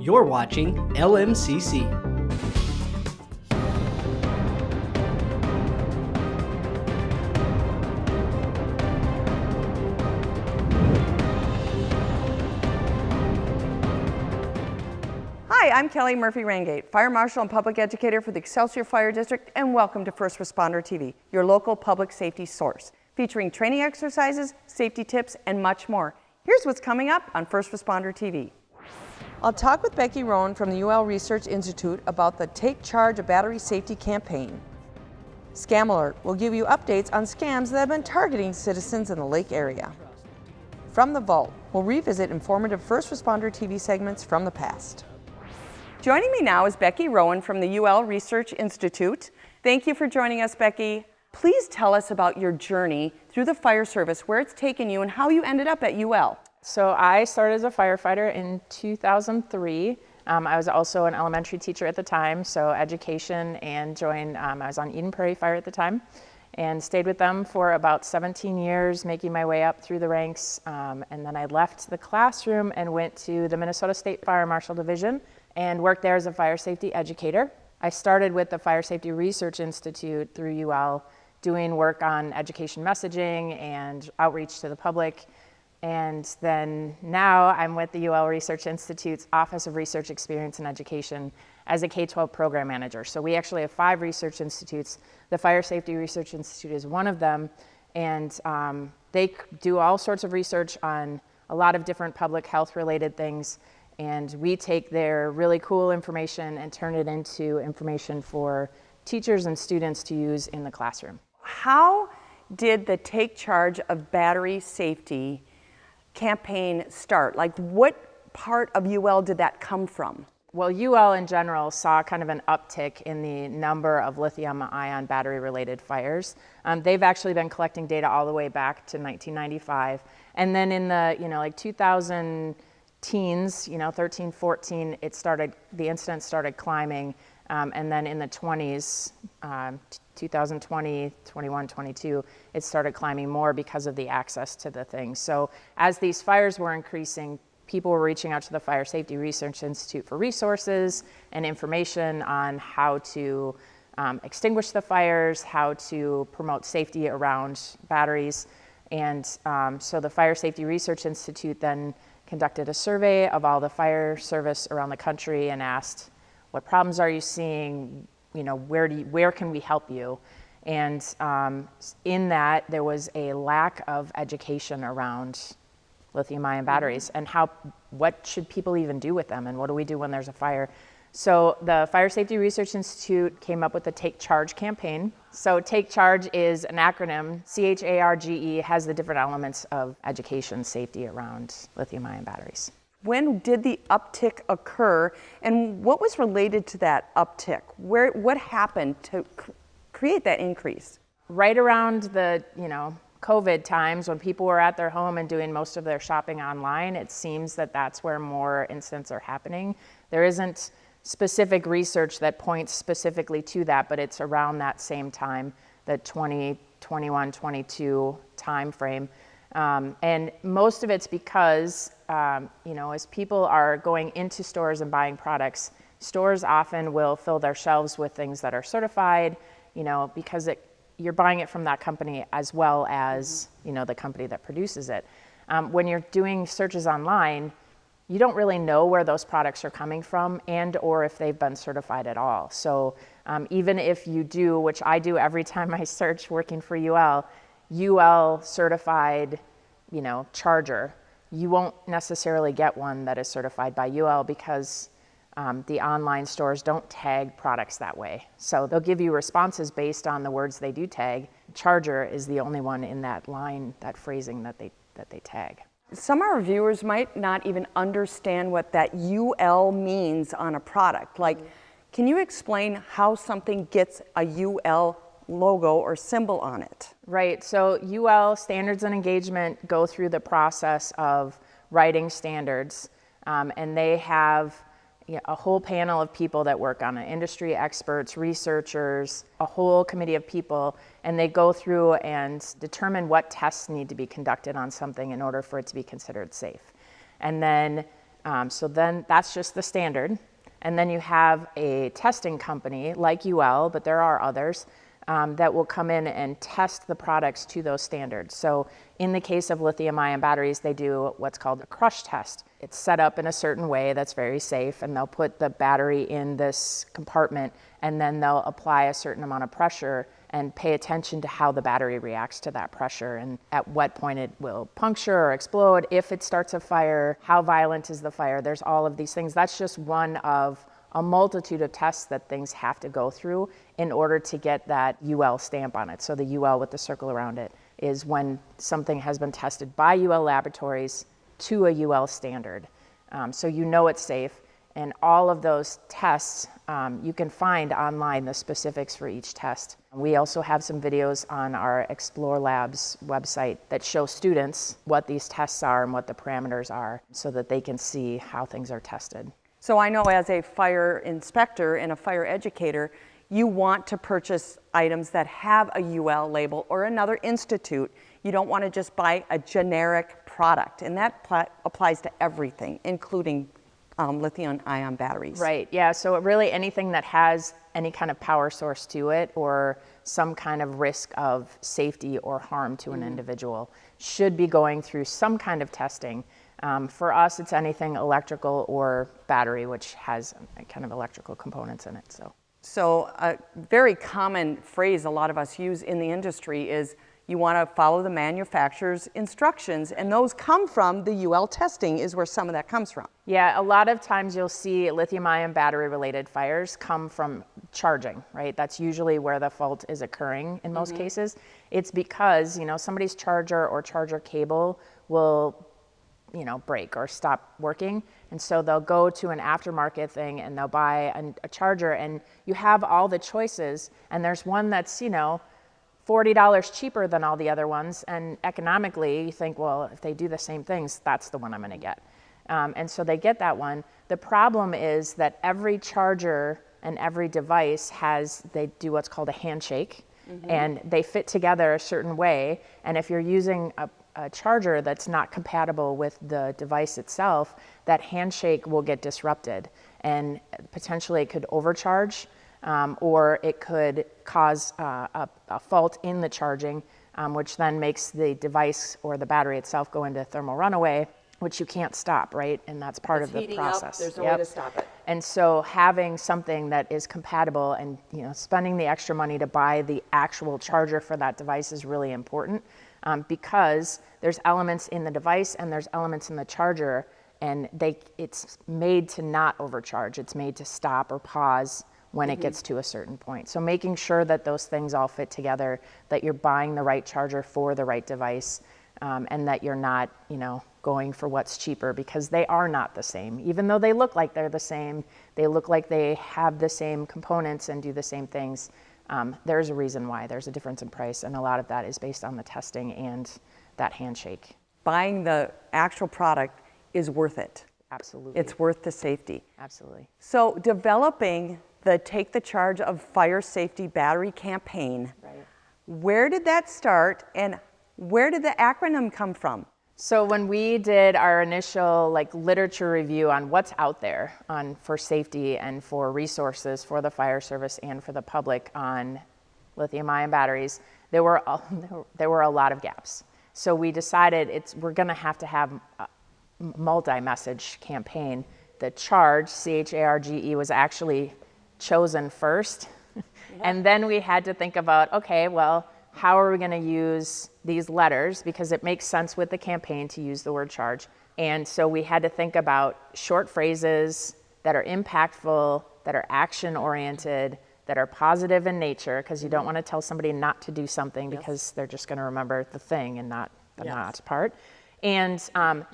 You're watching LMCC. Hi, I'm Kellie Murphy-Ringate, Fire Marshal and Public Educator for the Excelsior Fire District, and welcome to First Responder TV, your local public safety source, featuring training exercises, safety tips, and much more. Here's what's coming up on First Responder TV. I'll talk with Becki Rowan from the UL Research Institute about the Take Charge of Battery Safety campaign. Scam Alert will give you updates on scams that have been targeting citizens in the lake area. From the Vault, we'll revisit informative First Responder TV segments from the past. Joining me now is Becki Rowan from the UL Research Institute. Thank you for joining us, Becki. Please tell us about your journey through the fire service, where it's taken you, and how you ended up at UL. So I started as a firefighter in 2003. I was also an elementary teacher at the time, so education, and joined, I was on Eden Prairie Fire at the time, and stayed with them for about 17 years, making my way up through the ranks. And then I left the classroom and went to the Minnesota State Fire Marshal Division and worked there as a fire safety educator. I started with the Fire Safety Research Institute through UL, doing work on education messaging and outreach to the public. And then now I'm with the UL Research Institute's Office of Research Experience and Education as a K-12 program manager. So we actually have 5 research institutes. The Fire Safety Research Institute is one of them. And they do all sorts of research on a lot of different public health related things. And we take their really cool information and turn it into information for teachers and students to use in the classroom. How did the Take Charge of Battery Safety campaign start? Like, what part of UL did that come from? Well, UL in general saw kind of an uptick in the number of lithium-ion battery-related fires. They've actually been collecting data all the way back to 1995. And then in the, like 2000 teens, 13, 14, the incidents started climbing. And then in the 20s, 2020, 21, 22, it started climbing more because of the access to the things. So as these fires were increasing, people were reaching out to the Fire Safety Research Institute for resources and information on how to extinguish the fires, how to promote safety around batteries. And so the Fire Safety Research Institute then conducted a survey of all the fire service around the country and asked, what problems are you seeing? Where can we help you? And in that, there was a lack of education around lithium-ion batteries and what should people even do with them, and what do we do when there's a fire? So the Fire Safety Research Institute came up with the Take Charge campaign. So Take Charge is an acronym. C.H.A.R.G.E has the different elements of education safety around lithium-ion batteries. When did the uptick occur, and what was related to that uptick? What happened to create that increase? Right around the COVID times, when people were at their home and doing most of their shopping online, it seems that that's where more incidents are happening. There isn't specific research that points specifically to that, but it's around that same time, the 2021, 22 time frame. And most of it's because, as people are going into stores and buying products, stores often will fill their shelves with things that are certified, because you're buying it from that company as well as, the company that produces it. When you're doing searches online, you don't really know where those products are coming from or if they've been certified at all. So even if you do, which I do every time I search working for UL certified, charger, you won't necessarily get one that is certified by UL because the online stores don't tag products that way. So they'll give you responses based on the words they do tag. Charger is the only one in that line, that phrasing that they tag. Some of our viewers might not even understand what that UL means on a product. Like, can you explain how something gets a UL logo or symbol on it? Right, so UL Standards and Engagement go through the process of writing standards, and they have a whole panel of people that work on it, industry experts, researchers, a whole committee of people, and they go through and determine what tests need to be conducted on something in order for it to be considered safe. And then So then that's just the standard. And then you have a testing company like UL, but there are others, that will come in and test the products to those standards. So in the case of lithium-ion batteries, they do what's called a crush test. It's set up in a certain way that's very safe, and they'll put the battery in this compartment, and then they'll apply a certain amount of pressure and pay attention to how the battery reacts to that pressure and at what point it will puncture or explode, if it starts a fire, how violent is the fire. There's all of these things. That's just one of a multitude of tests that things have to go through in order to get that UL stamp on it. So the UL with the circle around it is when something has been tested by UL laboratories to a UL standard. So you know it's safe. And all of those tests, you can find online the specifics for each test. We also have some videos on our Explore Labs website that show students what these tests are and what the parameters are so that they can see how things are tested. So I know as a fire inspector and a fire educator, you want to purchase items that have a UL label or another institute. You don't want to just buy a generic product, and that applies to everything, including lithium-ion batteries. Right, yeah, so really anything that has any kind of power source to it or some kind of risk of safety or harm to an individual should be going through some kind of testing. For us, it's anything electrical or battery, which has kind of electrical components in it. So a very common phrase a lot of us use in the industry is you want to follow the manufacturer's instructions, and those come from the UL testing is where some of that comes from. Yeah, a lot of times you'll see lithium-ion battery-related fires come from charging, right? That's usually where the fault is occurring in most cases. It's because, somebody's charger or charger cable will break or stop working. And so they'll go to an aftermarket thing and they'll buy a charger, and you have all the choices, and there's one that's, $40 cheaper than all the other ones. And economically, you think, well, if they do the same things, that's the one I'm gonna get. And so they get that one. The problem is that every charger and every device they do what's called a handshake, and they fit together a certain way. And if you're using a charger that's not compatible with the device itself, that handshake will get disrupted, and potentially it could overcharge, or it could cause a fault in the charging, which then makes the device or the battery itself go into thermal runaway, which you can't stop, right? And that's part of the process. There's no way to stop it. And so having something that is compatible and spending the extra money to buy the actual charger for that device is really important, because there's elements in the device and there's elements in the charger, and it's made to not overcharge. It's made to stop or pause when it gets to a certain point. So making sure that those things all fit together, that you're buying the right charger for the right device, and that you're not, going for what's cheaper, because they are not the same. Even though they look like they're the same, they look like they have the same components and do the same things. There's a reason why there's a difference in price, and a lot of that is based on the testing and that handshake. Buying the actual product is worth it. Absolutely. It's worth the safety. Absolutely. So developing the Take the Charge of Fire Safety Battery campaign, where did that start, and where did the acronym come from? So when we did our initial literature review on what's out there for safety and for resources for the fire service and for the public on lithium-ion batteries, there were a lot of gaps. So we decided we're going to have a multi-message campaign. The CHARGE, C.H.A.R.G.E, was actually chosen first. And then we had to think about, okay, well, how are we going to use these letters? Because it makes sense with the campaign to use the word charge. And so we had to think about short phrases that are impactful, that are action-oriented, that are positive in nature, because you don't want to tell somebody not to do something because they're just going to remember the thing and not the not part. And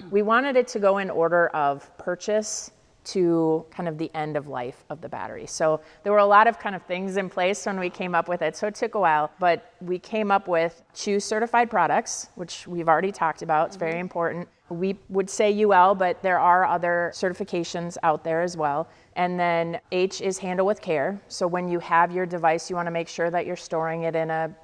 we wanted it to go in order of purchase to kind of the end of life of the battery. So there were a lot of kind of things in place when we came up with it. So it took a while, but we came up with choose certified products, which we've already talked about. It's very important. We would say UL, but there are other certifications out there as well. And then H is handle with care. So when you have your device, you want to make sure that you're storing it in a,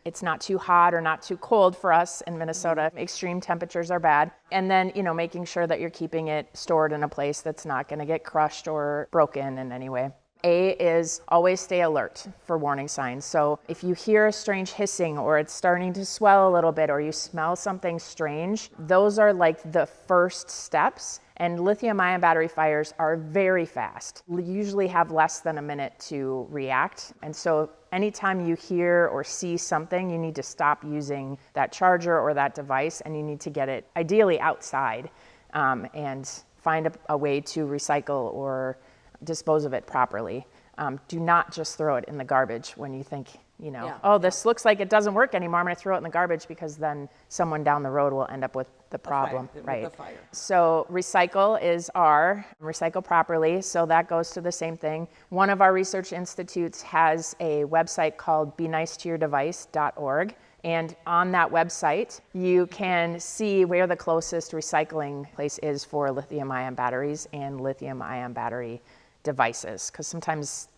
it's not too hot or not too cold for us in Minnesota. Extreme temperatures are bad. And then, making sure that you're keeping it stored in a place that's not going to get crushed or broken in any way. A is always stay alert for warning signs. So if you hear a strange hissing or it's starting to swell a little bit or you smell something strange, those are like the first steps. And lithium-ion battery fires are very fast. We usually have less than a minute to react. And so anytime you hear or see something, you need to stop using that charger or that device, and you need to get it ideally outside and find a way to recycle or dispose of it properly. Do not just throw it in the garbage when you think, this looks like it doesn't work anymore. I'm going to throw it in the garbage, because then someone down the road will end up with the problem, right? So recycle is R, recycle properly. So that goes to the same thing. One of our research institutes has a website called benicetoyourdevice.org. And on that website, you can see where the closest recycling place is for lithium-ion batteries and lithium-ion battery devices, because sometimes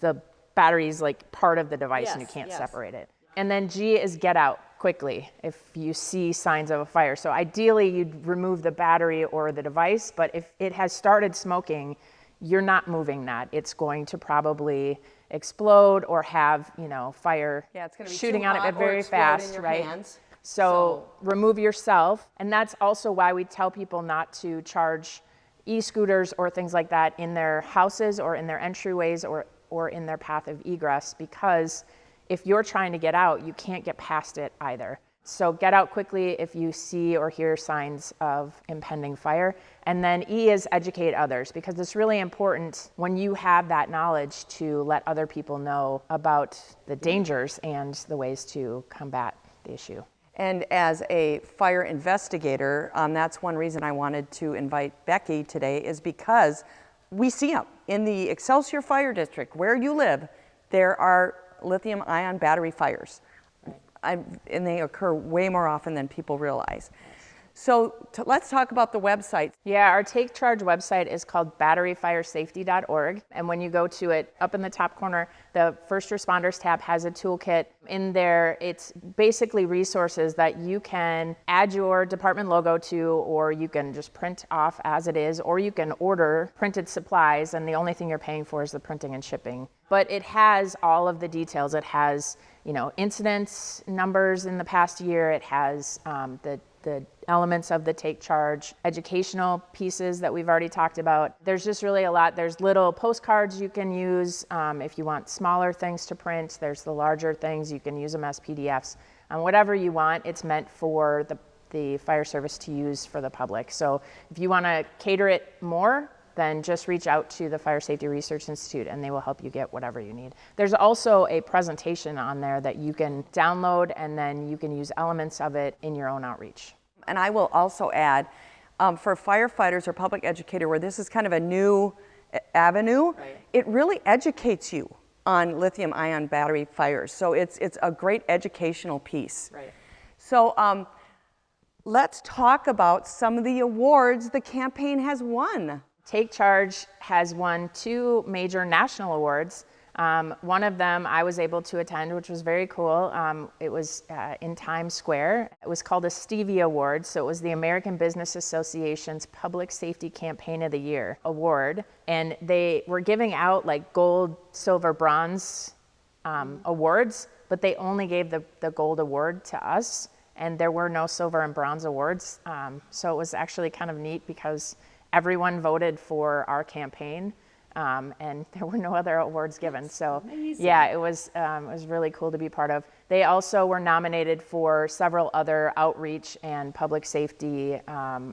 the battery is like part of the device and you can't separate it. And then G is get out quickly if you see signs of a fire. So ideally you'd remove the battery or the device, but if it has started smoking, you're not moving that. It's going to probably explode or have, fire it's gonna be shooting out of it very fast, right? Hands. So remove yourself. And that's also why we tell people not to charge e-scooters or things like that in their houses or in their entryways or in their path of egress, because if you're trying to get out, you can't get past it either. So get out quickly if you see or hear signs of impending fire. And then E is educate others, because it's really important when you have that knowledge to let other people know about the dangers and the ways to combat the issue. And as a fire investigator, that's one reason I wanted to invite Becki today, is because we see them in the Excelsior Fire District where you live. There are lithium-ion battery fires, and they occur way more often than people realize. So let's talk about the website. Yeah, our Take C.H.A.R.G.E website is called batteryfiresafety.org. And when you go to it, up in the top corner, the First Responders tab has a toolkit. In there, it's basically resources that you can add your department logo to, or you can just print off as it is, or you can order printed supplies, and the only thing you're paying for is the printing and shipping. But it has all of the details. It has, incidents numbers in the past year. It has the elements of the Take C.H.A.R.G.E educational pieces that we've already talked about. There's just really a lot. There's little postcards you can use if you want smaller things to print. There's the larger things. You can use them as PDFs. Whatever you want, it's meant for the fire service to use for the public. So if you want to cater it more, then just reach out to the Fire Safety Research Institute and they will help you get whatever you need. There's also a presentation on there that you can download, and then you can use elements of it in your own outreach. And I will also add, for firefighters or public educator, where this is kind of a new avenue, it really educates you on lithium-ion battery fires. So it's a great educational piece. So let's talk about some of the awards the campaign has won. Take C.H.A.R.G.E has won 2 major national awards. One of them I was able to attend, which was very cool. It was in Times Square. It was called a Stevie Award. So it was the American Business Association's Public Safety Campaign of the Year award. And they were giving out like gold, silver, bronze awards, but they only gave the gold award to us. And there were no silver and bronze awards. So it was actually kind of neat because everyone voted for our campaign. And there were no other awards given. So yeah, it was really cool to be part of. They also were nominated for several other outreach and public safety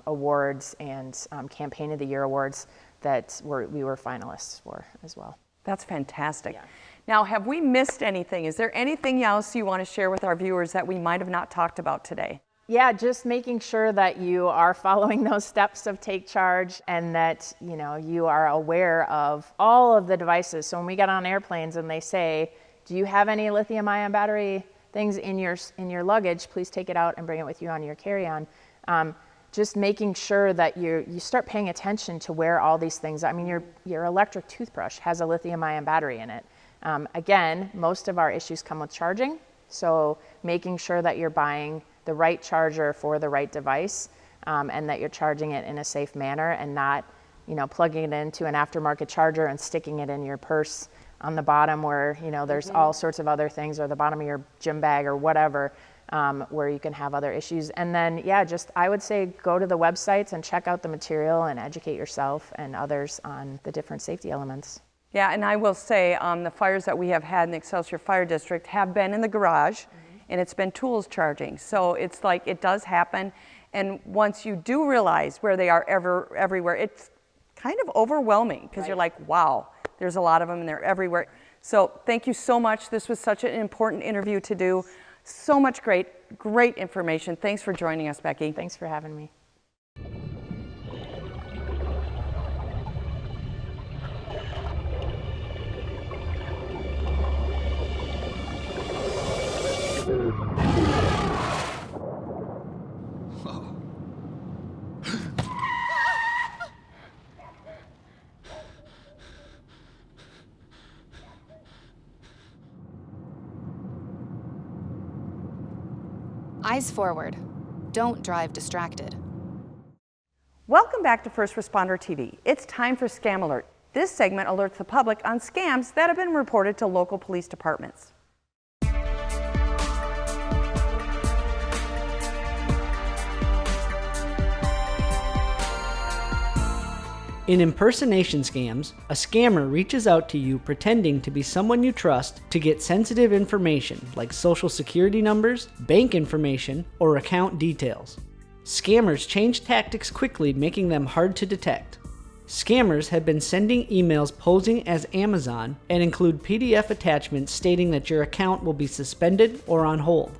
awards and Campaign of the Year awards that we were finalists for as well. That's fantastic. Yeah. Now, have we missed anything? Is there anything else you want to share with our viewers that we might have not talked about today? Yeah, just making sure that you are following those steps of Take C.H.A.R.G.E and that you are aware of all of the devices. So when we get on airplanes and they say, "Do you have any lithium-ion battery things in your luggage? Please take it out and bring it with you on your carry-on." just making sure that you start paying attention to where all these things, I mean, your electric toothbrush has a lithium-ion battery in it. Again, most of our issues come with charging, so making sure that you're buying the right charger for the right device, and that you're charging it in a safe manner and not, plugging it into an aftermarket charger and sticking it in your purse on the bottom where, there's all sorts of other things, or the bottom of your gym bag or whatever, where you can have other issues. And then, I would say go to the websites and check out the material and educate yourself and others on the different safety elements. Yeah, and I will say the fires that we have had in the Excelsior Fire District have been in the garage, and it's been tools charging. So it's like it does happen. And once you do realize where they are everywhere, it's kind of overwhelming because you're like, wow, there's a lot of them and they're everywhere. So thank you so much. This was such an important interview to do. So much great information. Thanks for joining us, Becki. Thanks for having me. Eyes forward. Don't drive distracted. Welcome back to First Responder TV. It's time for Scam Alert. This segment alerts the public on scams that have been reported to local police departments. In impersonation scams, a scammer reaches out to you pretending to be someone you trust to get sensitive information like social security numbers, bank information, or account details. Scammers change tactics quickly, making them hard to detect. Scammers have been sending emails posing as Amazon and include PDF attachments stating that your account will be suspended or on hold.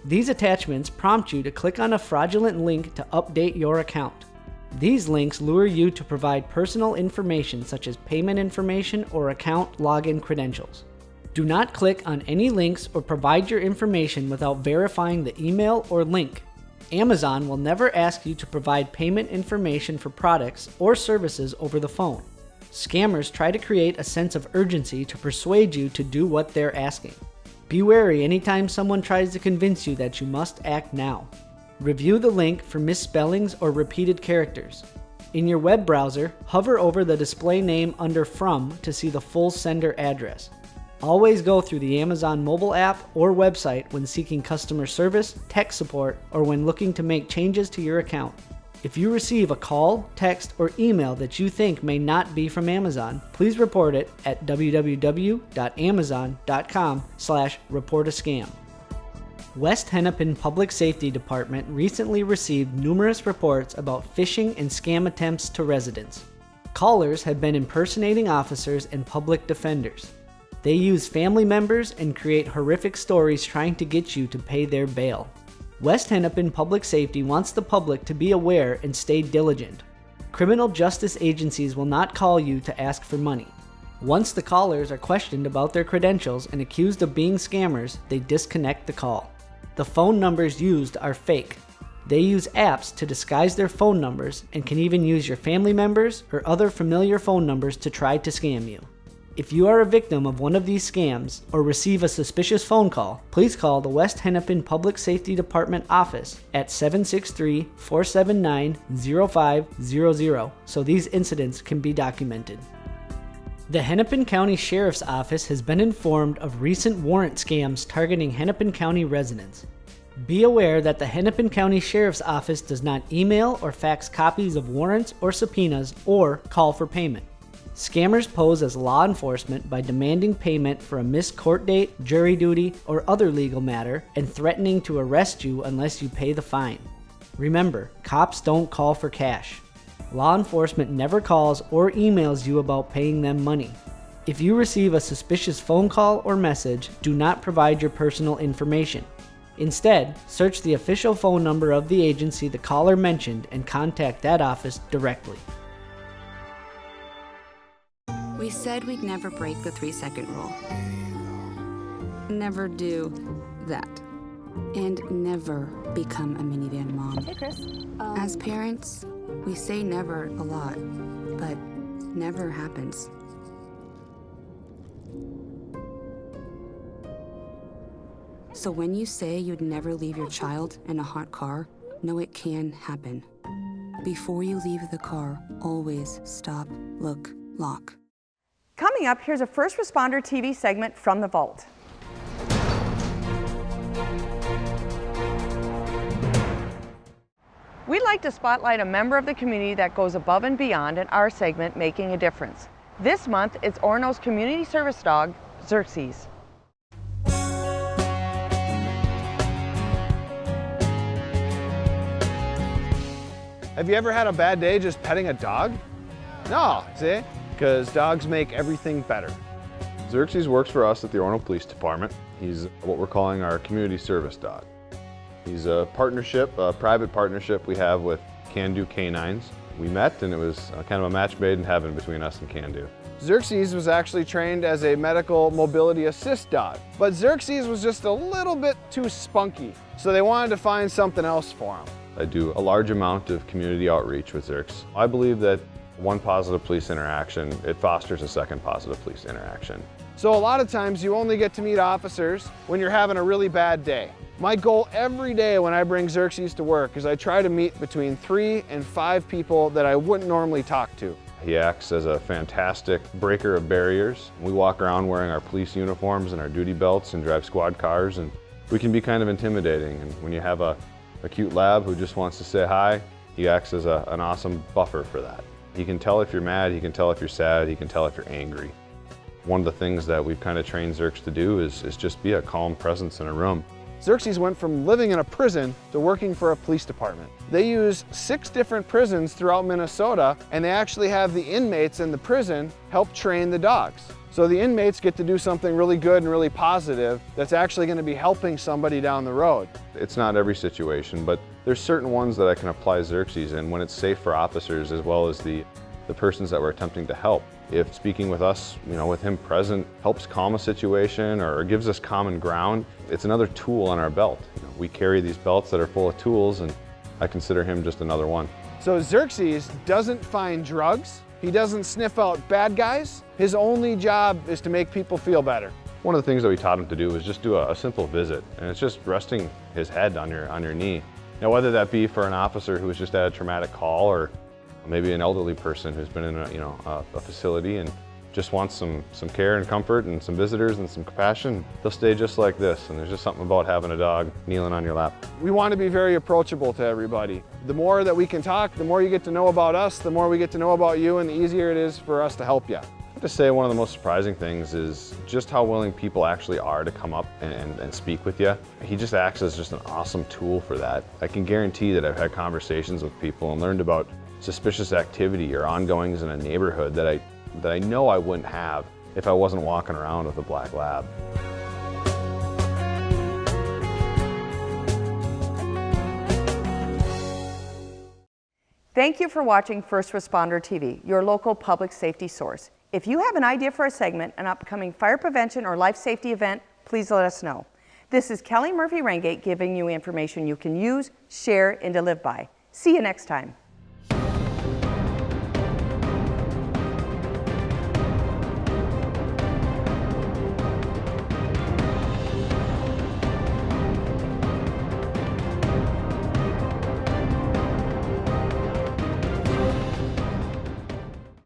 These attachments prompt you to click on a fraudulent link to update your account. These links lure you to provide personal information such as payment information or account login credentials. Do not click on any links or provide your information without verifying the email or link. Amazon will never ask you to provide payment information for products or services over the phone. Scammers try to create a sense of urgency to persuade you to do what they're asking. Be wary anytime someone tries to convince you that you must act now. Review the link for misspellings or repeated characters. In your web browser, hover over the display name under From to see the full sender address. Always go through the Amazon mobile app or website when seeking customer service, tech support, or when looking to make changes to your account. If you receive a call, text, or email that you think may not be from Amazon, please report it at www.amazon.com/reportascam. West Hennepin Public Safety Department recently received numerous reports about phishing and scam attempts to residents. Callers had been impersonating officers and public defenders. They use family members and create horrific stories trying to get you to pay their bail. West Hennepin Public Safety wants the public to be aware and stay diligent. Criminal justice agencies will not call you to ask for money. Once the callers are questioned about their credentials and accused of being scammers, they disconnect the call. The phone numbers used are fake. They use apps to disguise their phone numbers and can even use your family members or other familiar phone numbers to try to scam you. If you are a victim of one of these scams or receive a suspicious phone call, please call the West Hennepin Public Safety Department office at 763-479-0500 so these incidents can be documented. The Hennepin County Sheriff's Office has been informed of recent warrant scams targeting Hennepin County residents. Be aware that the Hennepin County Sheriff's Office does not email or fax copies of warrants or subpoenas or call for payment. Scammers pose as law enforcement by demanding payment for a missed court date, jury duty, or other legal matter and threatening to arrest you unless you pay the fine. Remember, cops don't call for cash. Law enforcement never calls or emails you about paying them money. If you receive a suspicious phone call or message, do not provide your personal information. Instead, search the official phone number of the agency the caller mentioned and contact that office directly. We said we'd never break the 3-second rule. Never do that. and never become a minivan mom. Hey, Chris. As parents, we say never a lot, but never happens. So when you say you'd never leave your child in a hot car, know it can happen. Before you leave the car, always stop, look, lock. Coming up, here's a First Responder TV segment from the vault. We'd like to spotlight a member of the community that goes above and beyond in our segment, Making a Difference. This month, it's Orono's community service dog, Xerxes. Have you ever had a bad day just petting a dog? No, see? Because dogs make everything better. Xerxes works for us at the Orono Police Department. He's what we're calling our community service dog. He's a partnership, a private partnership we have with Can-Do Canines. We met and it was kind of a match made in heaven between us and Can-Do. Xerxes was actually trained as a medical mobility assist dog, but Xerxes was just a little bit too spunky, so they wanted to find something else for him. I do a large amount of community outreach with Xerxes. I believe that one positive police interaction, it fosters a second positive police interaction. So a lot of times you only get to meet officers when you're having a really bad day. My goal every day when I bring Xerxes to work is I try to meet between 3 and 5 people that I wouldn't normally talk to. He acts as a fantastic breaker of barriers. We walk around wearing our police uniforms and our duty belts and drive squad cars, and we can be kind of intimidating. And when you have a cute lab who just wants to say hi, he acts as an awesome buffer for that. He can tell if you're mad, he can tell if you're sad, he can tell if you're angry. One of the things that we've kind of trained Xerxes to do is just be a calm presence in a room. Xerxes went from living in a prison to working for a police department. They use 6 different prisons throughout Minnesota, and they actually have the inmates in the prison help train the dogs. So the inmates get to do something really good and really positive that's actually going to be helping somebody down the road. It's not every situation, but there's certain ones that I can apply Xerxes in when it's safe for officers as well as the persons that we're attempting to help. If speaking with us, with him present, helps calm a situation or gives us common ground, it's another tool on our belt. We carry these belts that are full of tools, and I consider him just another one. So Xerxes doesn't find drugs. He doesn't sniff out bad guys. His only job is to make people feel better. One of the things that we taught him to do was just do a simple visit, and it's just resting his head on your knee. Now, whether that be for an officer who was just at a traumatic call, or maybe an elderly person who's been in a facility and just wants some care and comfort and some visitors and some compassion, they'll stay just like this. And there's just something about having a dog kneeling on your lap. We want to be very approachable to everybody. The more that we can talk, the more you get to know about us, the more we get to know about you, and the easier it is for us to help you. I have to say one of the most surprising things is just how willing people actually are to come up and speak with you. He just acts as just an awesome tool for that. I can guarantee that I've had conversations with people and learned about suspicious activity or ongoings in a neighborhood that I know I wouldn't have if I wasn't walking around with a black lab. Thank you for watching First Responder TV, your local public safety source. If you have an idea for a segment, an upcoming fire prevention or life safety event, please let us know. This is Kellie Murphy-Ringate giving you information you can use, share, and to live by. See you next time.